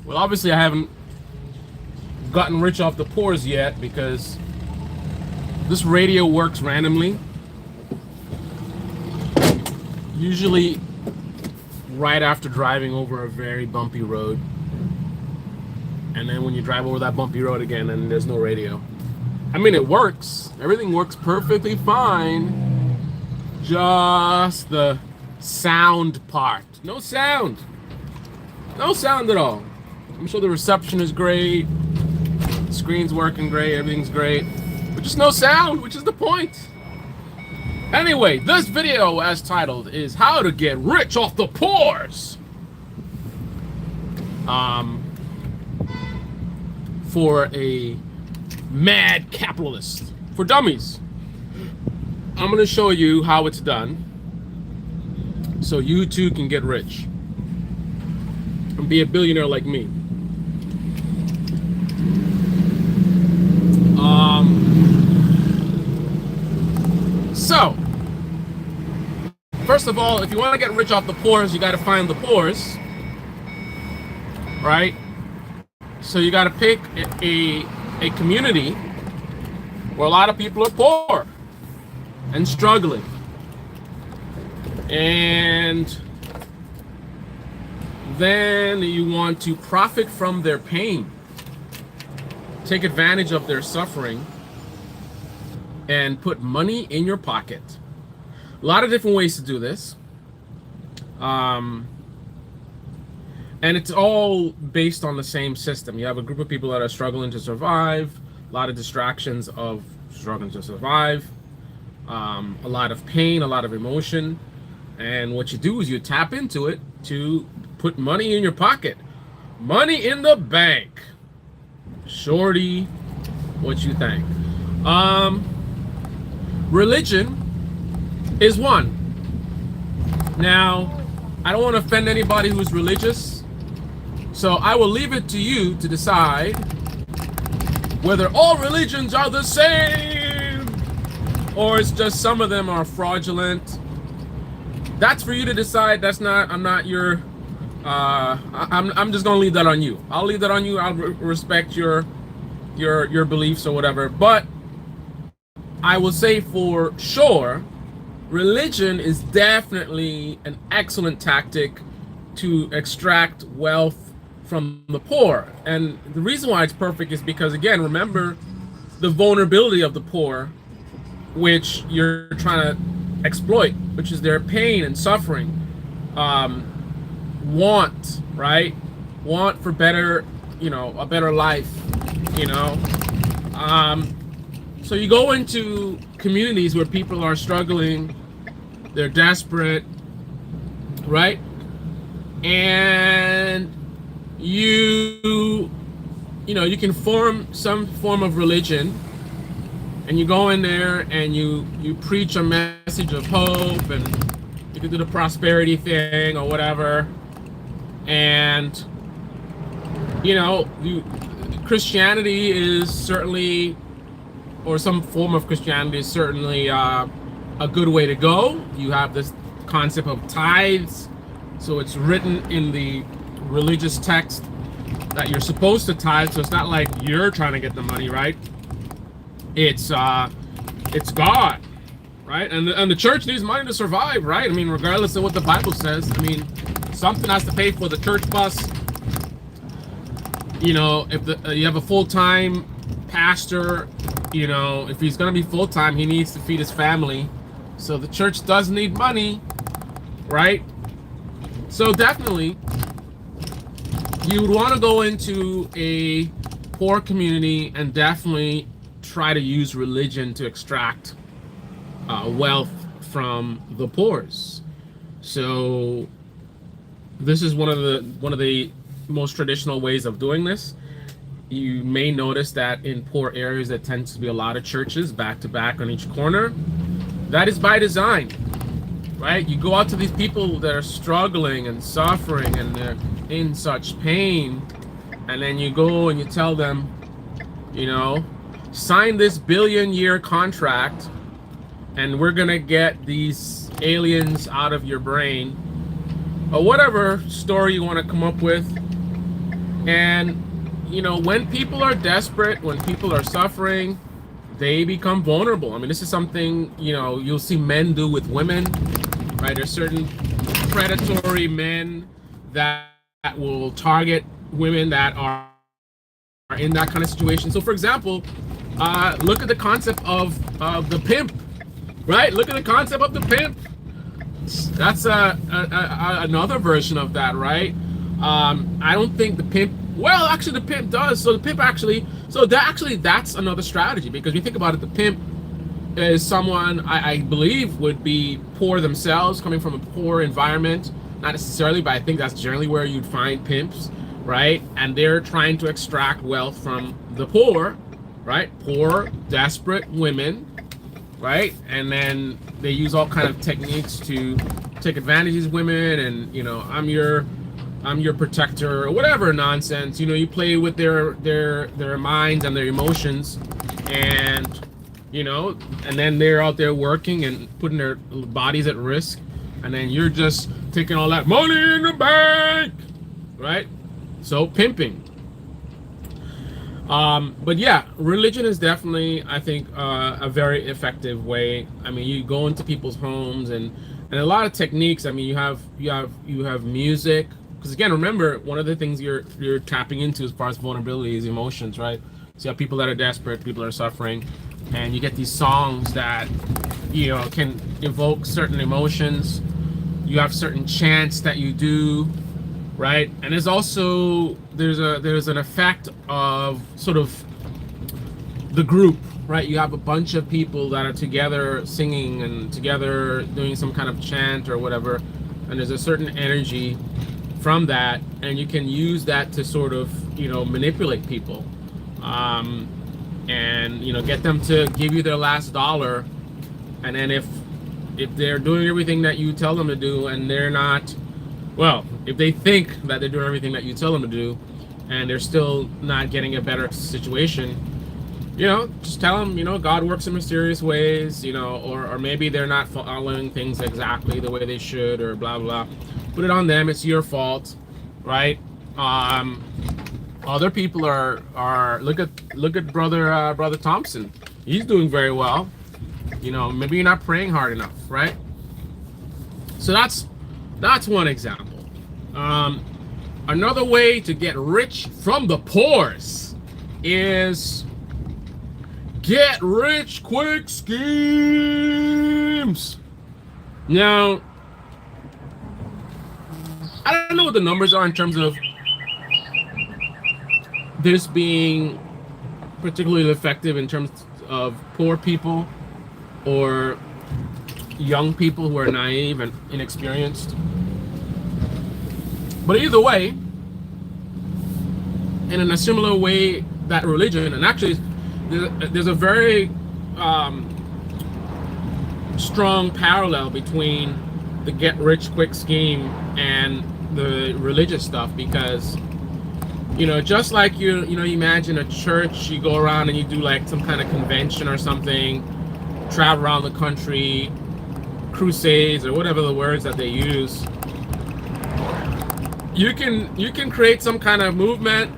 Well, obviously I haven't gotten rich off the poors yet because this radio works randomly. Usually right after driving over a very bumpy road. And then when you drive over that bumpy road again, and there's no radio. I mean, it works. Everything works perfectly fine. Just the sound part. No sound. No sound at all. I'm sure the reception is great. The screen's working great. Everything's great. But just no sound, which is the point. Anyway, this video, as titled, is How to Get Rich Off the Poors. For a mad capitalist. For dummies. I'm going to show you how it's done so you too can get rich and be a billionaire like me. So, first of all, if you want to get rich off the poors, you got to find the poors, right? So you got to pick a community where a lot of people are poor and struggling, and then you want to profit from their pain, take advantage of their suffering, and put money in your pocket. A lot of different ways to do this. And it's all based on the same system. You have a group of people that are struggling to survive, a lot of distractions of struggling to survive, a lot of pain, a lot of emotion. And what you do is you tap into it to put money in your pocket. Money in the bank. Shorty, what you think? Religion is one. Now, I don't want to offend anybody who's religious, so I will leave it to you to decide whether all religions are the same or it's just some of them are fraudulent. That's for you to decide. That's not, I'm not your, I'm just gonna leave that on you. I'll leave that on you. I'll respect your beliefs or whatever, but I will say for sure, religion is definitely an excellent tactic to extract wealth from the poor. And the reason why it's perfect is because, again, remember the vulnerability of the poor, which you're trying to exploit, which is their pain and suffering, want, right? Want for better, a better life, So you go into communities where people are struggling, they're desperate, right? And you can form some form of religion, and you go in there and you preach a message of hope, and you can do the prosperity thing or whatever. And Christianity is certainly, or some form of Christianity is certainly a good way to go. You have this concept of tithes, so it's written in the religious text that you're supposed to tithe. So it's not like you're trying to get the money, right? It's God, right? And the church needs money to survive, right? I mean, regardless of what the Bible says. I mean, something has to pay for the church bus. If you have a full-time pastor, if he's going to be full-time, he needs to feed his family. So the church does need money, right? So definitely, you would want to go into a poor community and definitely try to use religion to extract wealth from the poors. So this is one of the most traditional ways of doing this. You may notice that in poor areas there tends to be a lot of churches back to back on each corner. That is by design, right? You go out to these people that are struggling and suffering and they're in such pain, and then you go and you tell them, sign this billion-year contract and we're gonna get these aliens out of your brain, or whatever story you want to come up with. And when people are desperate, when people are suffering, they become vulnerable. I mean, this is something you'll see men do with women, right? There's certain predatory men that will target women that are in that kind of situation. So, for example, look at the concept of the pimp, right? Look at the concept of the pimp. That's another version of that, right? I don't think the pimp. Well, actually, the pimp does. So the pimp actually. So that's another strategy, because if you think about it, the pimp is someone I believe would be poor themselves, coming from a poor environment. Not necessarily, but I think that's generally where you'd find pimps, right? And they're trying to extract wealth from the poor, right? Poor, desperate women, right? And then they use all kind of techniques to take advantage of these women, and I'm your protector, or whatever nonsense. You play with their minds and their emotions, and and then they're out there working and putting their bodies at risk, and then you're just taking all that money in the bank, right? So pimping. But yeah, religion is definitely, I think, a very effective way. I mean, you go into people's homes, and a lot of techniques. I mean, you have music, because again, remember, one of the things you're tapping into as far as vulnerability is emotions, right? So you have people that are desperate, people that are suffering, and you get these songs that can evoke certain emotions. You have certain chants that you do, right? And there's also there's an effect of sort of the group, right? You have a bunch of people that are together singing and together doing some kind of chant or whatever, and there's a certain energy from that, and you can use that to sort of manipulate people, and get them to give you their last dollar. And then if they're doing everything that you tell them to do, and they're not, well, if they think that they're doing everything that you tell them to do, and they're still not getting a better situation, just tell them, God works in mysterious ways, or maybe they're not following things exactly the way they should, or blah blah. Put it on them. It's your fault, right? Other people are look at brother Thompson. He's doing very well. Maybe you're not praying hard enough, right? So that's one example. Another way to get rich from the poors is get rich quick schemes. Now, I don't know what the numbers are in terms of this being particularly effective in terms of poor people or young people who are naive and inexperienced. But either way, and in a similar way that religion, and actually there's a very strong parallel between the get rich quick scheme and the religious stuff, because just like you imagine a church, you go around and you do like some kind of convention or something, travel around the country, crusades or whatever the words that they use. You can create some kind of movement,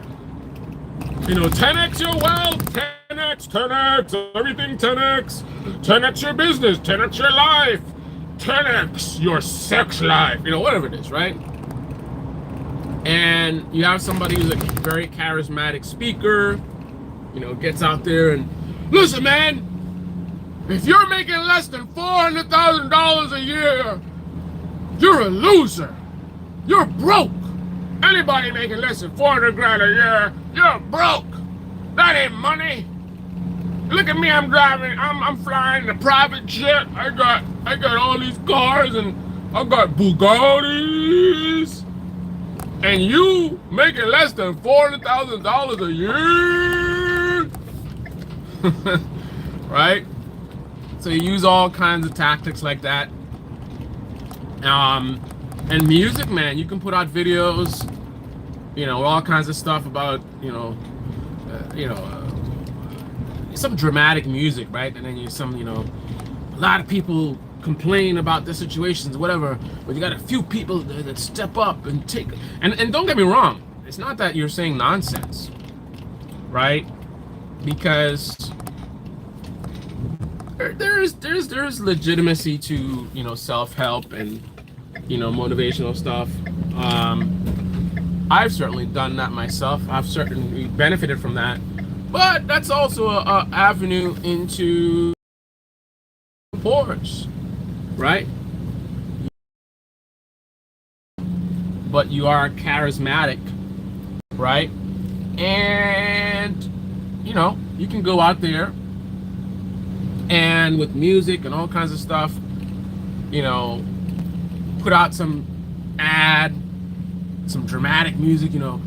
10x your wealth, 10x, everything 10x, 10x your business, 10x your life, 10x your sex life, whatever it is, right? And you have somebody who's a very charismatic speaker, gets out there and, listen, man, if you're making less than $400,000 a year, you're a loser. You're broke. Anybody making less than 400 grand a year, you're broke. That ain't money. Look at me, I'm flying in a private jet. I got all these cars, and I got Bugattis. And you making less than $400,000 a year? Right? So you use all kinds of tactics like that. And music, man, you can put out videos, all kinds of stuff about, some dramatic music, right? And then a lot of people complain about the situations, whatever, but you got a few people that step up and take, and don't get me wrong, it's not that you're saying nonsense, right? Because there's legitimacy to, you know, self-help and, you know, motivational stuff. I've certainly done that myself. I've certainly benefited from that, but that's also a avenue into pores, right? But you are charismatic, right? And you know, you can go out there and with music and all kinds of stuff, you know, put out some dramatic music, you know.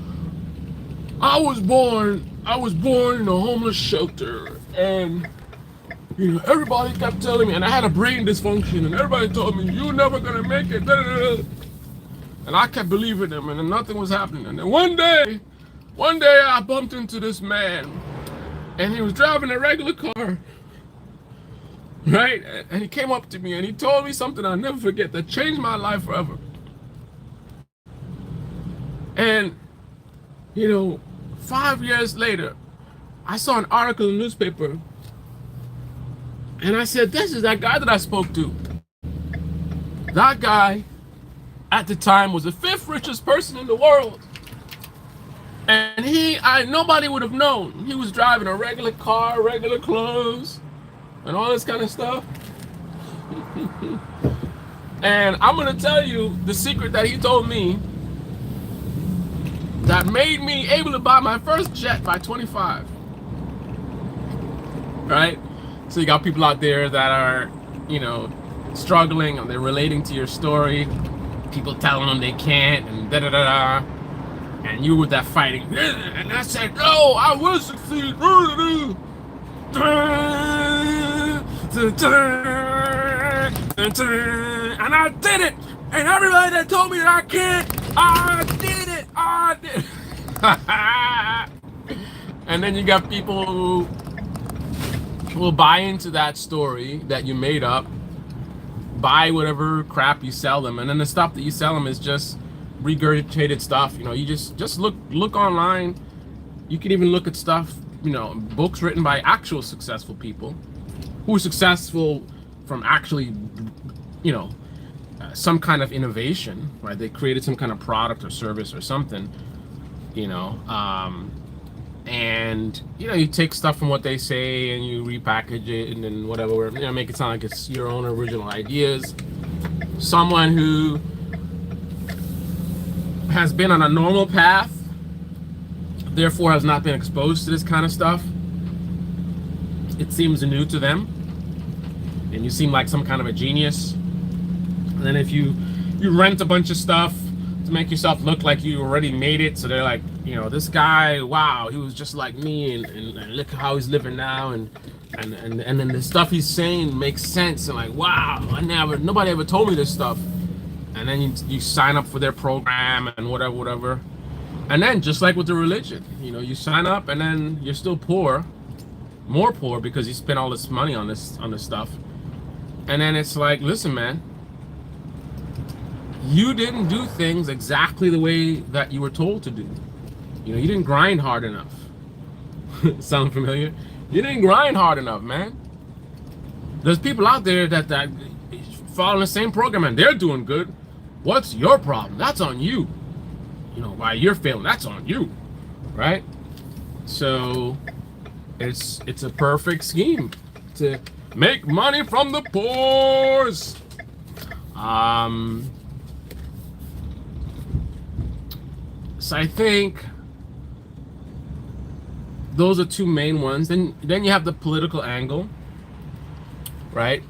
I was born in a homeless shelter, and you know, everybody kept telling me, and I had a brain dysfunction, and everybody told me, you're never gonna make it, da, da, da. And I kept believing them, and then nothing was happening. And then one day I bumped into this man, and he was driving a regular car, right? And he came up to me, and he told me something I'll never forget that changed my life forever. And, you know, 5 years later, I saw an article in the newspaper, and I said, this is that guy that I spoke to. That guy, at the time, was the 5th richest person in the world. And nobody would have known. He was driving a regular car, regular clothes, and all this kind of stuff. And I'm gonna tell you the secret that he told me that made me able to buy my first jet by 25. Right? So you got people out there that are, you know, struggling, and they're relating to your story. People telling them they can't, and da da da da. And you with that fighting, and I said, no, I will succeed. And I did it. And everybody that told me that I can't, I did it. I did it. And then you got people who will buy into that story that you made up, buy whatever crap you sell them, and then the stuff that you sell them is just regurgitated stuff. You know, you just look online. You can even look at stuff, you know, books written by actual successful people who are successful from actually, you know, some kind of innovation, right? They created some kind of product or service or something, you know, and you know, you take stuff from what they say and you repackage it and then whatever, you know, make it sound like it's your own original ideas. Someone who has been on a normal path, therefore has not been exposed to this kind of stuff, it seems new to them, and you seem like some kind of a genius. And then if you rent a bunch of stuff to make yourself look like you already made it, so they're like, you know, this guy, wow, he was just like me, and look how he's living now, and then the stuff he's saying makes sense, and like, wow, nobody ever told me this stuff. And then you sign up for their program and whatever. And then just like with the religion, you know, you sign up and then you're still poor, more poor, because you spent all this money on this stuff. And then it's like, listen, man, you didn't do things exactly the way that you were told to do. You know, you didn't grind hard enough. Sound familiar? You didn't grind hard enough, man. There's people out there that follow the same program and they're doing good. What's your problem? That's on you. You know, why you're failing, that's on you, right? So it's a perfect scheme to make money from the pores. So I think those are two main ones. Then you have the political angle, right?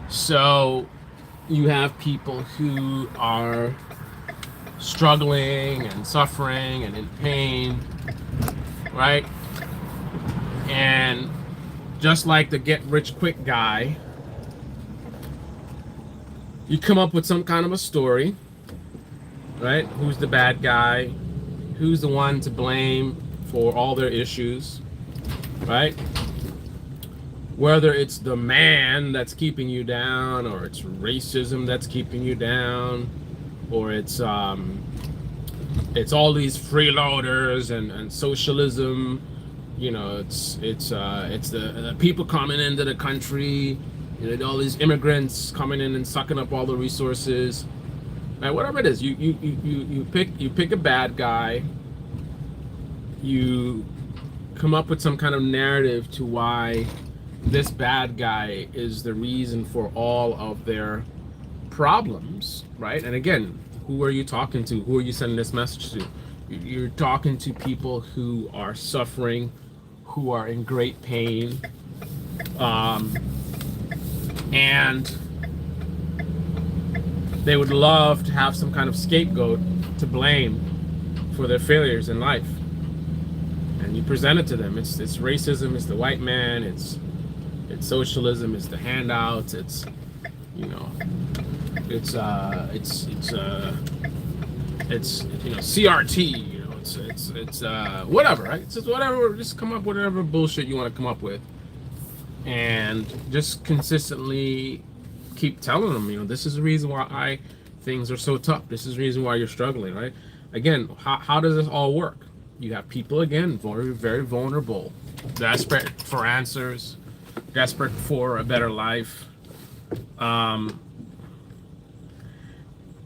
So you have people who are struggling and suffering and in pain, right? And just like the get rich quick guy, you come up with some kind of a story, right? Who's the bad guy? Who's the one to blame for all their issues, right? Whether it's the man that's keeping you down, or it's racism that's keeping you down, or it's it's all these freeloaders and socialism. You know, it's the people coming into the country. You know, all these immigrants coming in and sucking up all the resources. And whatever it is, you pick a bad guy. You come up with some kind of narrative to why this bad guy is the reason for all of their problems, right? And again, who are you talking to? Who are you sending this message to? You're talking to people who are suffering, who are in great pain, and they would love to have some kind of scapegoat to blame for their failures in life. And you present it to them. It's racism, it's the white man, it's socialism, it's the handouts, it's, you know, it's you know, CRT, you know, it's whatever, right? It's just whatever, just come up with whatever bullshit you want to come up with, and just consistently keep telling them, you know, this is the reason why things are so tough. This is the reason why you're struggling, right? Again, how does this all work? You have people, again, very, very vulnerable, desperate for answers, desperate for a better life.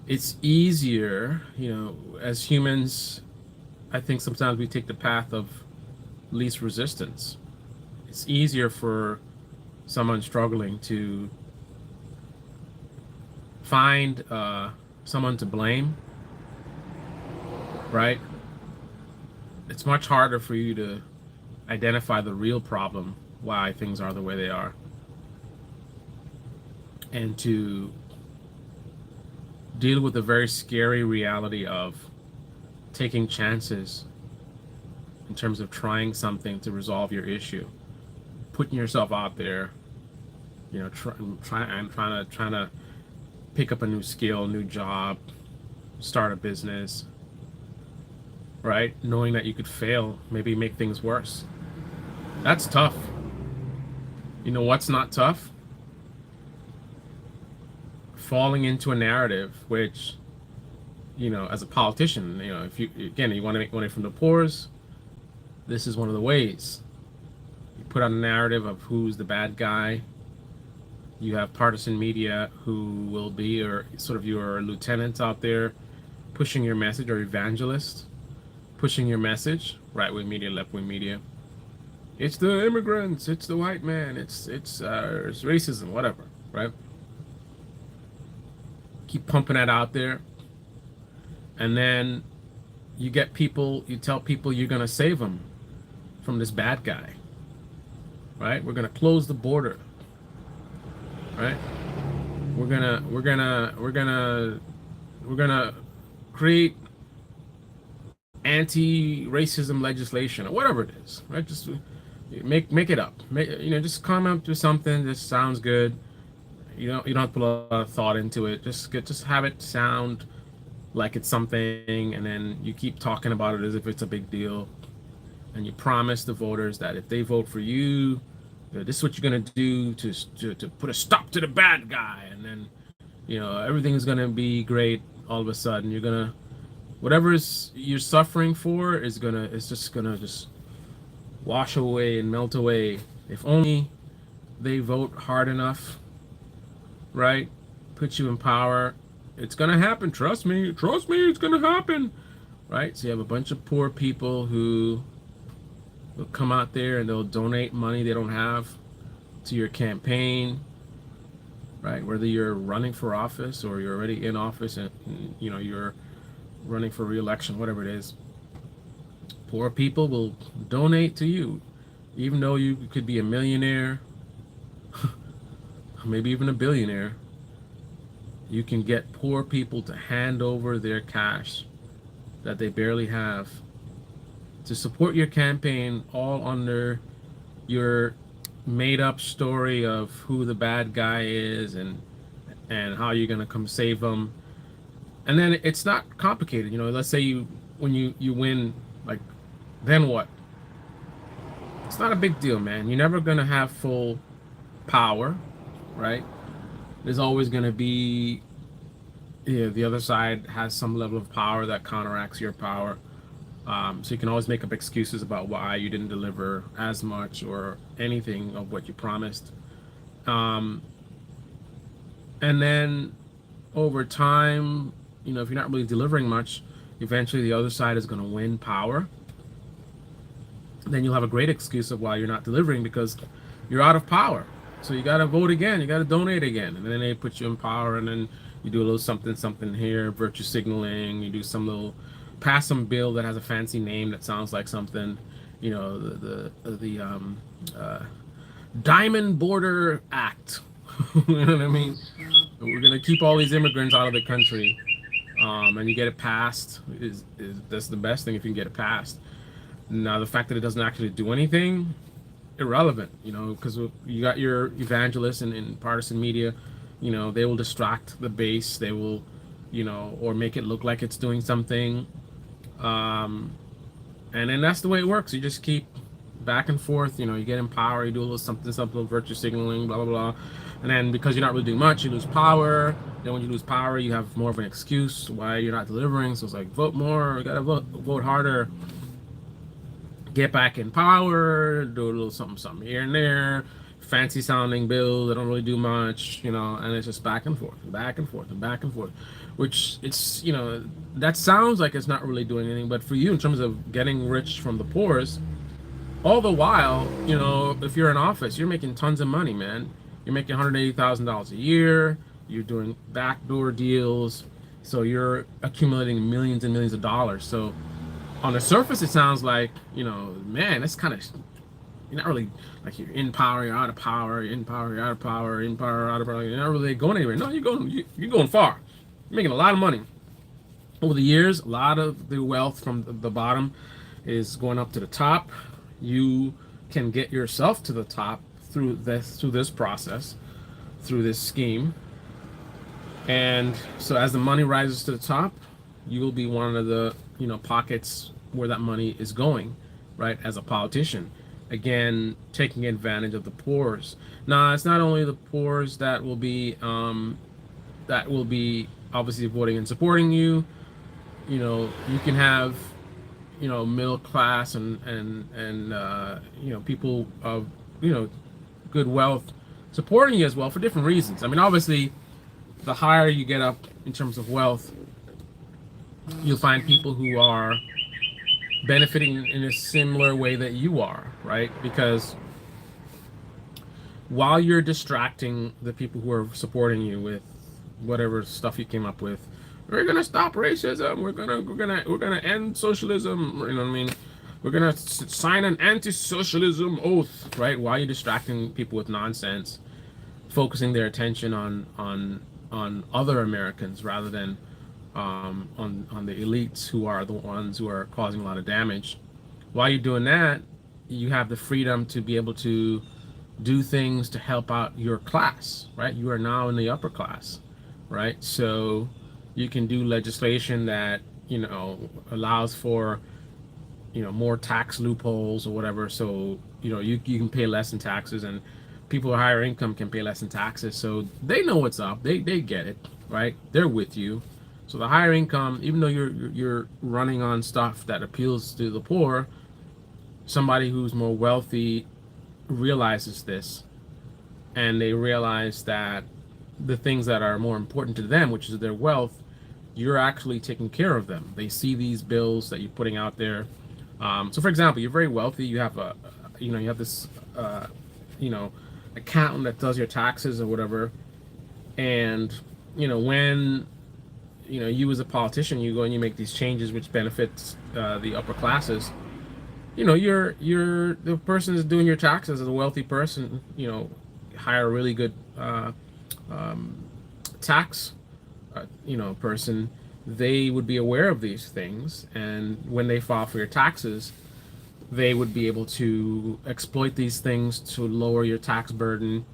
It's easier, you know, as humans, I think sometimes we take the path of least resistance. It's easier for someone struggling to find someone to blame, right? It's much harder for you to identify the real problem, why things are the way they are, and to deal with the very scary reality of taking chances in terms of trying something to resolve your issue, putting yourself out there, you know, trying to pick up a new skill, new job, start a business, right? Knowing that you could fail, maybe make things worse. That's tough. You know what's not tough? Falling into a narrative which, you know, as a politician, you know, if you, again, you want to make money from the poors, this is one of the ways. You put on a narrative of who's the bad guy. You have partisan media who will be, or sort of your lieutenants out there pushing your message, or evangelists pushing your message, right-wing media, left-wing media. It's the immigrants, it's the white man, it's racism, whatever, right? Keep pumping that out there, and then you get people, you tell people you're gonna save them from this bad guy, right? We're gonna close the border, right? We're gonna create anti-racism legislation, or whatever it is, right? Just make it up. You know, just come up with something that sounds good. You don't have to put a lot of thought into it. Just have it sound like it's something, and then you keep talking about it as if it's a big deal, and you promise the voters that if they vote for you, this is what you're gonna do to put a stop to the bad guy, and then, you know, everything is gonna be great. All of a sudden, you're gonna, whatever you're suffering for it's just gonna wash away and melt away. If only they vote hard enough, right? Put you in power. It's gonna happen. Trust me, it's gonna happen, right? So you have a bunch of poor people who will come out there and they'll donate money they don't have to your campaign, right? Whether you're running for office or you're already in office and, you know, you're running for re-election, whatever it is, poor people will donate to you, even though you could be a millionaire, maybe even a billionaire. You can get poor people to hand over their cash that they barely have to support your campaign, all under your made-up story of who the bad guy is and how you're gonna come save them. And then it's not complicated, you know. Let's say when you win, like, then what? It's not a big deal, man. You're never gonna have full power, right? There's always gonna be yeah, the other side has some level of power that counteracts your power. So you can always make up excuses about why you didn't deliver as much or anything of what you promised. Um, and then over time, if you're not really delivering much, eventually the other side is going to win power. Then you'll have a great excuse of why you're not delivering because you're out of power. So you got to vote again. You got to donate again. And then they put you in power, and then you do a little something, something here, virtue signaling. You do some little, pass some bill that has a fancy name that sounds like something, the uh, Diamond Border Act. You know what I mean? We're gonna keep all these immigrants out of the country, and you get it passed is that's the best thing if you can get it passed. Now the fact that it doesn't actually do anything, irrelevant, because you got your evangelists and partisan media, they will distract the base. They will, or make it look like it's doing something, and then that's the way it works. You just keep back and forth. You get in power. You do a little something, something, little virtue signaling, blah blah blah, and then because you're not really doing much, you lose power. Then when you lose power, you have more of an excuse why you're not delivering. So it's like vote more. You gotta vote harder. Get back in power, do a little something, something here and there, fancy sounding bills that don't really do much, and it's just back and forth, and back and forth, and back and forth, which it's, that sounds like it's not really doing anything, but for you, in terms of getting rich from the poorest, all the while, if you're in office, you're making tons of money, man. You're making $180,000 a year, you're doing backdoor deals, so you're accumulating millions and millions of dollars. So on the surface, it sounds like, man, that's kind of, you're not really, like, you're in power, you're out of power, you're in power, you're out of power, in power, out of power, you're not really going anywhere. No, you're going far. You're making a lot of money. Over the years, a lot of the wealth from the bottom is going up to the top. You can get yourself to the top through this process, through this scheme. And so as the money rises to the top, you will be one of the, pockets where that money is going, right? As a politician, again, taking advantage of the poor's. Now, it's not only the poor's that will be obviously voting and supporting you. You can have, middle class and people of, good wealth supporting you as well for different reasons. I mean, obviously, the higher you get up in terms of wealth, you'll find people who are benefiting in a similar way that you are, right? Because while you're distracting the people who are supporting you with whatever stuff you came up with, we're gonna stop racism, we're gonna end socialism, you know what I mean? We're gonna sign an anti-socialism oath, right? While you're distracting people with nonsense, focusing their attention on other Americans rather than on the elites who are the ones who are causing a lot of damage. While you're doing that, you have the freedom to be able to do things to help out your class, right? You are now in the upper class, right? So you can do legislation that, allows for, more tax loopholes or whatever. So, you can pay less in taxes, and people with higher income can pay less in taxes. So they know what's up. They get it, right? They're with you. So the higher income, even though you're running on stuff that appeals to the poor, somebody who's more wealthy realizes this, and they realize that the things that are more important to them, which is their wealth, you're actually taking care of them. They see these bills that you're putting out there. So for example, you're very wealthy. You have you have this, accountant that does your taxes or whatever. And, when, you as a politician, you go and you make these changes which benefits the upper classes. You're the person that's doing your taxes as a wealthy person. Hire a really good tax, person. They would be aware of these things, and when they file for your taxes, they would be able to exploit these things to lower your tax burden,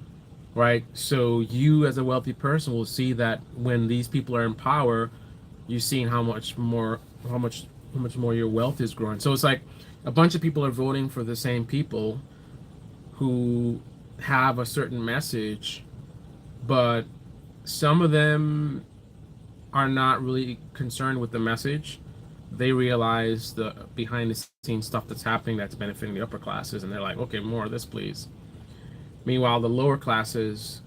right? So you, as a wealthy person, will see that when these people are in power, you're seeing how much more your wealth is growing. So it's like a bunch of people are voting for the same people who have a certain message, but some of them are not really concerned with the message. They realize the behind the scenes stuff that's happening that's benefiting the upper classes, and they're like, okay, more of this, please. Meanwhile, the lower classes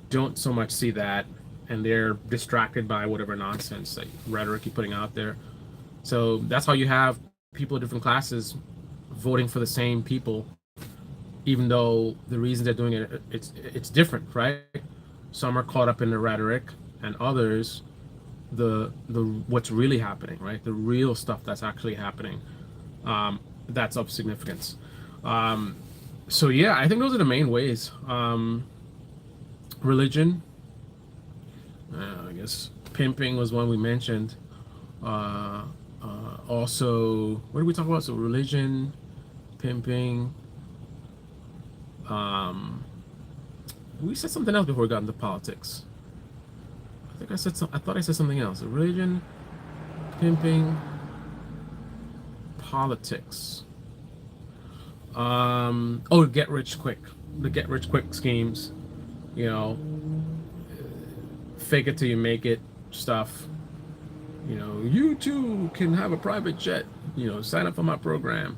don't so much see that, and they're distracted by whatever nonsense, like rhetoric you're putting out there. So that's how you have people of different classes voting for the same people, even though the reasons they're doing it, it's different, right? Some are caught up in the rhetoric, and others the what's really happening, right? The real stuff that's actually happening, that's of significance. Um, so yeah, I think those are the main ways. Religion, I guess pimping was one we mentioned. Also, what did we talk about? So religion, pimping. Um, we said something else before we got into politics. I think I said I thought I said something else. Religion, pimping, politics. Oh, get rich quick. The get rich quick schemes. You know, fake it till you make it stuff. You know, you too can have a private jet. You know, sign up for my program.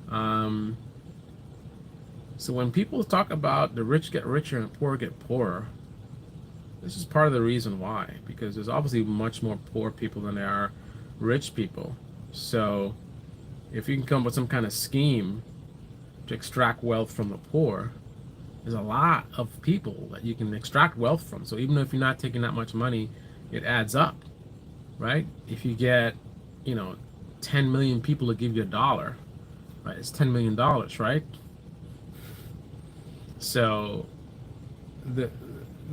Um, so when people talk about the rich get richer and poor get poorer, this is part of the reason why, because there's obviously much more poor people than there are rich people. So if you can come up with some kind of scheme to extract wealth from the poor, there's a lot of people that you can extract wealth from. So even if you're not taking that much money, it adds up, right? If you get, 10 million people to give you $1, right? It's $10 million, right? So the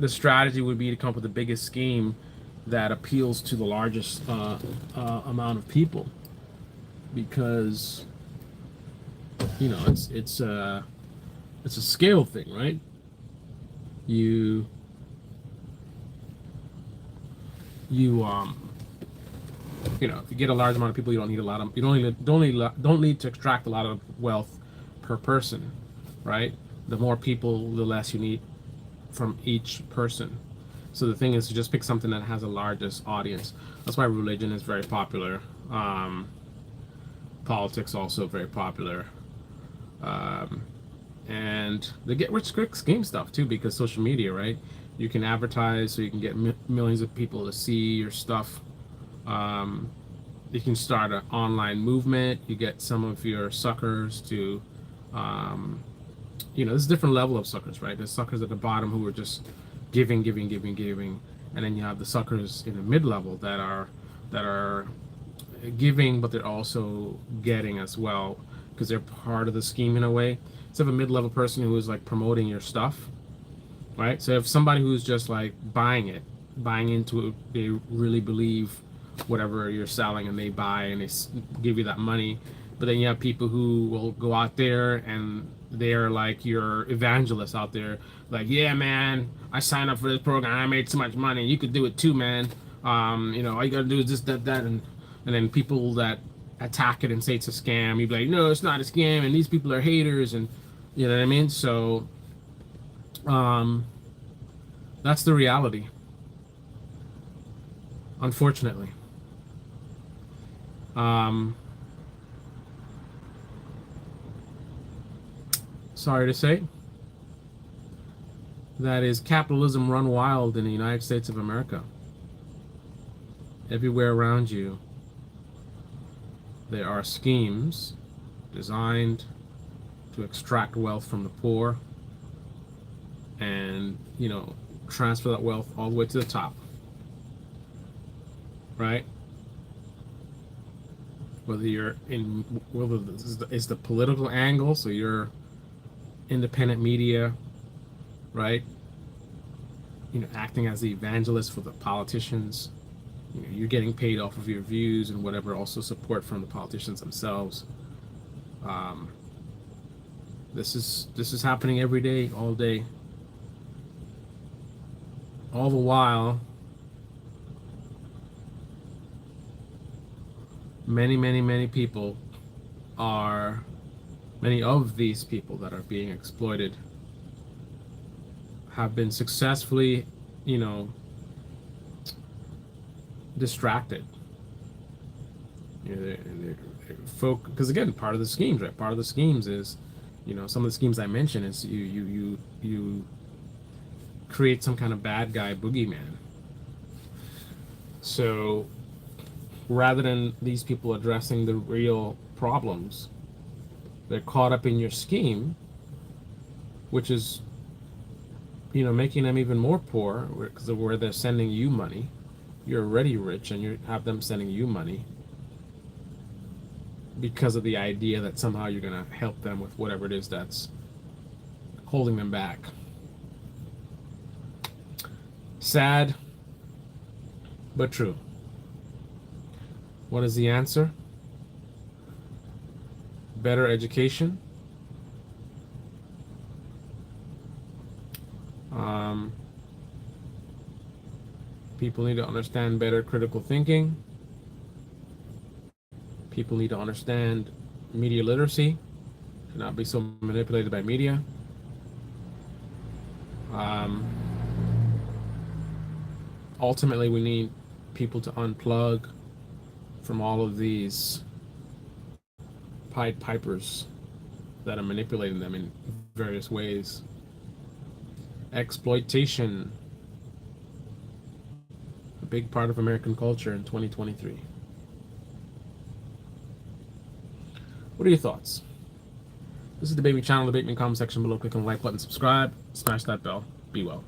strategy would be to come up with the biggest scheme that appeals to the largest amount of people, because it's a scale thing, right? You if you get a large amount of people, you don't need a lot of don't need to extract a lot of wealth per person, right? The more people, the less you need from each person. So the thing is to just pick something that has the largest audience. That's why religion is very popular. Politics also very popular. And they get rich quick scheme stuff too, because social media, right? You can advertise, so you can get millions of people to see your stuff. You can start an online movement. You get some of your suckers to, there's a different level of suckers, right? There's suckers at the bottom who are just giving, and then you have the suckers in the mid-level that are giving, but they're also getting as well, because they're part of the scheme in a way. So if a mid-level person who is like promoting your stuff, right? So if somebody who's just like buying into it, they really believe whatever you're selling, and they buy and they give you that money. But then you have people who will go out there and they're like your evangelists out there, like, yeah, man, I signed up for this program, I made so much money, you could do it too, man. All you gotta do is this, that, and then people that attack it and say it's a scam, you'd be like, no, it's not a scam, and these people are haters, and you know what I mean? So that's the reality, unfortunately. Sorry to say, that is capitalism run wild in the United States of America. Everywhere around you, there are schemes designed to extract wealth from the poor and, transfer that wealth all the way to the top, right? Whether it's the political angle, so you're independent media, right? Acting as the evangelist for the politicians. You're getting paid off of your views and whatever, also support from the politicians themselves. This is happening every day, all day. All the while, many people many of these people that are being exploited have been successfully, distracted. You know, because again, part of the schemes, right? Part of the schemes is, some of the schemes I mentioned is you create some kind of bad guy boogeyman. So rather than these people addressing the real problems, they're caught up in your scheme, which is, making them even more poor because of where they're sending you money. You're already rich and you have them sending you money because of the idea that somehow you're going to help them with whatever it is that's holding them back. Sad, but true. What is the answer? Better education. People need to understand better critical thinking. People need to understand media literacy, to not be so manipulated by media. Ultimately, we need people to unplug from all of these Pied Pipers that are manipulating them in various ways. Exploitation, a big part of American culture in 2023. What are your thoughts? This is the Debate Me channel. Debate Me in the comment section below. Click on the like button, subscribe, smash that bell. Be well.